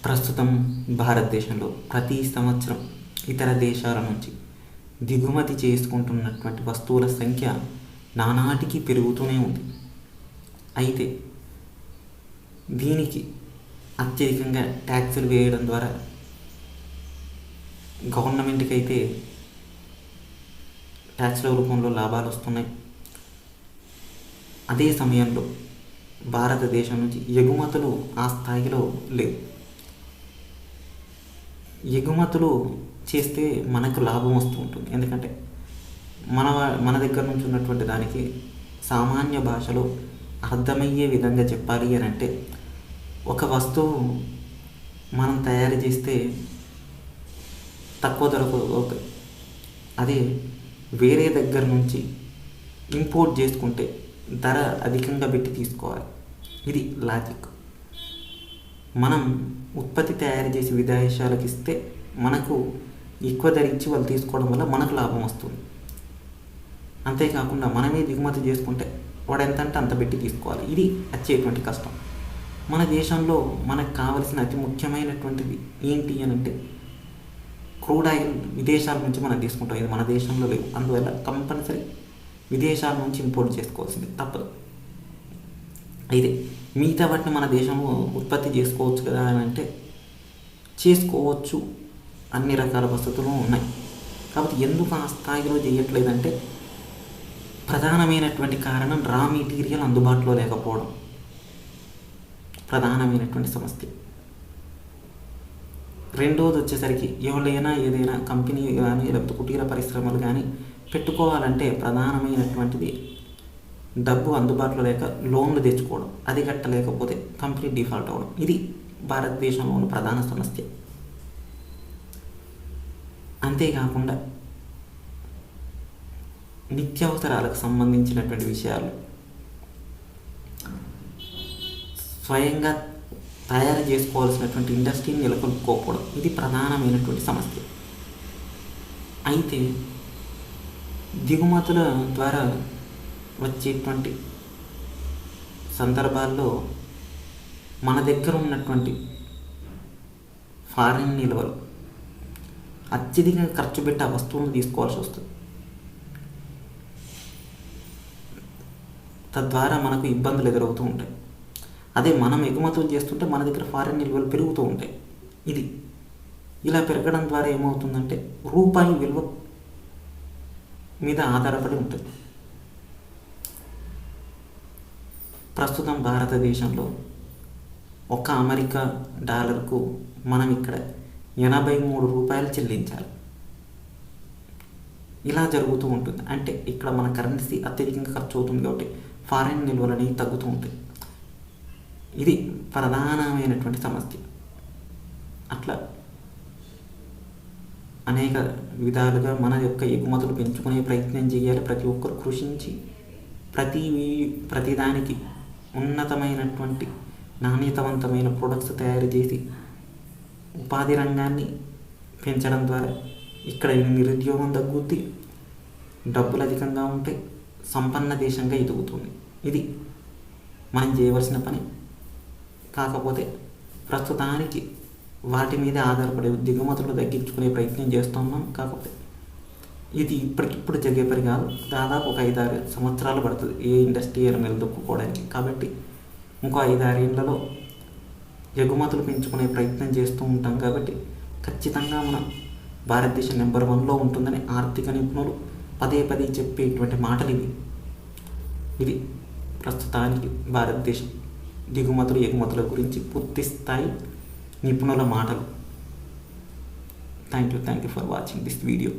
ప్రస్తుతం భారతదేశంలో ప్రతి సంవత్సరం ఇతర దేశాల నుంచి దిగుమతి చేసుకుంటున్నటువంటి వస్తువుల సంఖ్య నానాటికి పెరుగుతూనే ఉంది. అయితే దీనికి అత్యధికంగా ట్యాక్సులు వేయడం ద్వారా గవర్నమెంట్కి అయితే ట్యాక్స్ల రూపంలో లాభాలు వస్తున్నాయి. అదే సమయంలో భారతదేశం నుంచి ఎగుమతులు ఆ స్థాయిలో లేవు. ఎగుమతులు చేస్తే మనకు లాభం వస్తూ ఉంటుంది. ఎందుకంటే మన దగ్గర నుంచి ఉన్నటువంటి దానికి సామాన్య భాషలో అర్థమయ్యే విధంగా చెప్పాలి అని అంటే, ఒక వస్తువు మనం తయారు చేస్తే తక్కువ ధరకు అవుతుంది. అదే వేరే దగ్గర నుంచి ఇంపోర్ట్ చేసుకుంటే ధర అధికంగా పెట్టి తీసుకోవాలి. ఇది లాజిక్. మనం ఉత్పత్తి తయారు చేసి విదేశాలకు ఇస్తే మనకు ఎక్కువ ధర ఇచ్చి వాళ్ళు తీసుకోవడం వల్ల మనకు లాభం వస్తుంది. అంతేకాకుండా మనమే దిగుమతి చేసుకుంటే వాడు ఎంత అంటే అంత పెట్టి తీసుకోవాలి. ఇది వచ్చేటువంటి కష్టం. మన దేశంలో మనకు కావలసిన అతి ముఖ్యమైనటువంటిది ఏంటి అని అంటే, క్రూడ్ ఆయిల్ విదేశాల నుంచి మనం తీసుకుంటాం. ఇది మన దేశంలో లేవు. అందువల్ల కంపల్సరీ విదేశాల నుంచి ఇంపోర్ట్ చేసుకోవాల్సింది తప్పదు. అయితే మిగతా వాటిని మన దేశంలో ఉత్పత్తి చేసుకోవచ్చు కదా అని అంటే చేసుకోవచ్చు, అన్ని రకాల వసతులు ఉన్నాయి. కాబట్టి ఎందుకు ఆ స్థాయిలో చేయట్లేదంటే, ప్రధానమైనటువంటి కారణం రా మెటీరియల్ అందుబాటులో లేకపోవడం ప్రధానమైనటువంటి సమస్య. రెండోది వచ్చేసరికి ఎవరైనా ఏదైనా కంపెనీ కానీ లేకపోతే కుటీర పరిశ్రమలు కానీ పెట్టుకోవాలంటే ప్రధానమైనటువంటిది డబ్బు అందుబాటులో లేక లోన్లు తెచ్చుకోవడం, అది కట్టలేకపోతే కంపెనీ డిఫాల్ట్ అవ్వడం. ఇది భారతదేశంలోని ప్రధాన సమస్య. అంతేకాకుండా నిత్యావసరాలకు సంబంధించినటువంటి విషయాలు స్వయంగా తయారు చేసుకోవాల్సినటువంటి ఇండస్ట్రీని నెలకొల్పుకోకపోవడం, ఇది ప్రధానమైనటువంటి సమస్య. అయితే దిగుమతుల ద్వారా వచ్చేటువంటి సందర్భాల్లో మన దగ్గర ఉన్నటువంటి ఫారిన్ నిల్వలు అత్యధికంగా ఖర్చు పెట్టి ఆ వస్తువులను తీసుకోవాల్సి వస్తుంది. తద్వారా మనకు ఇబ్బందులు ఎదురవుతూ ఉంటాయి. అదే మనం ఎగుమతులు చేస్తుంటే మన దగ్గర ఫారిన్ నిల్వలు పెరుగుతూ ఉంటాయి. ఇది ఇలా పెరగడం ద్వారా ఏమవుతుందంటే రూపాయి విలువ మీద ఆధారపడి ఉంటుంది. ప్రస్తుతం భారతదేశంలో ఒక అమెరికా డాలర్కు మనం ఇక్కడ 83 రూపాయలు చెల్లించాలి. ఇలా జరుగుతూ ఉంటుంది. అంటే ఇక్కడ మన కరెన్సీ అత్యధికంగా ఖర్చు అవుతుంది కాబట్టి ఫారిన్ నిల్వలు అనేవి తగ్గుతూ ఉంటాయి. ఇది ప్రధానమైనటువంటి సమస్య. అట్లా అనేక విధాలుగా మన యొక్క ఎగుమతులు పెంచుకునే ప్రయత్నం చేయాలి. ప్రతి ఒక్కరు కృషించి ప్రతిదానికి ఉన్నతమైనటువంటి నాణ్యతవంతమైన ప్రొడక్ట్స్ తయారు చేసి ఉపాధి రంగాన్ని పెంచడం ద్వారా ఇక్కడ నిరుద్యోగం తగ్గుద్ది, డబ్బులు అధికంగా ఉంటే సంపన్న దేశంగా ఎదుగుతుంది. ఇది మనం చేయవలసిన పని. కాకపోతే ప్రస్తుతానికి వాటి మీద ఆధారపడే దిగుమతులు తగ్గించుకునే ప్రయత్నం చేస్తున్నాం. కాకపోతే ఇది ఇప్పటికిప్పుడు జరిగే పని కాదు. దాదాపు ఒక 5-6 సంవత్సరాలు పడుతుంది ఏ ఇండస్ట్రీ నిలదొక్కుకోవడానికి. కాబట్టి ఇంకో 5-6 ఏళ్లలో ఎగుమతులు పెంచుకునే ప్రయత్నం చేస్తూ ఉంటాం. కాబట్టి ఖచ్చితంగా మనం భారతదేశం నెంబర్ 1లో ఉంటుందని ఆర్థిక నిపుణులు పదే పదే చెప్పేటువంటి మాటలు ఇది ప్రస్తుతానికి భారతదేశం దిగుమతులు ఎగుమతుల గురించి పూర్తి స్థాయి నిపుణుల మాటలు. Thank you for watching this video.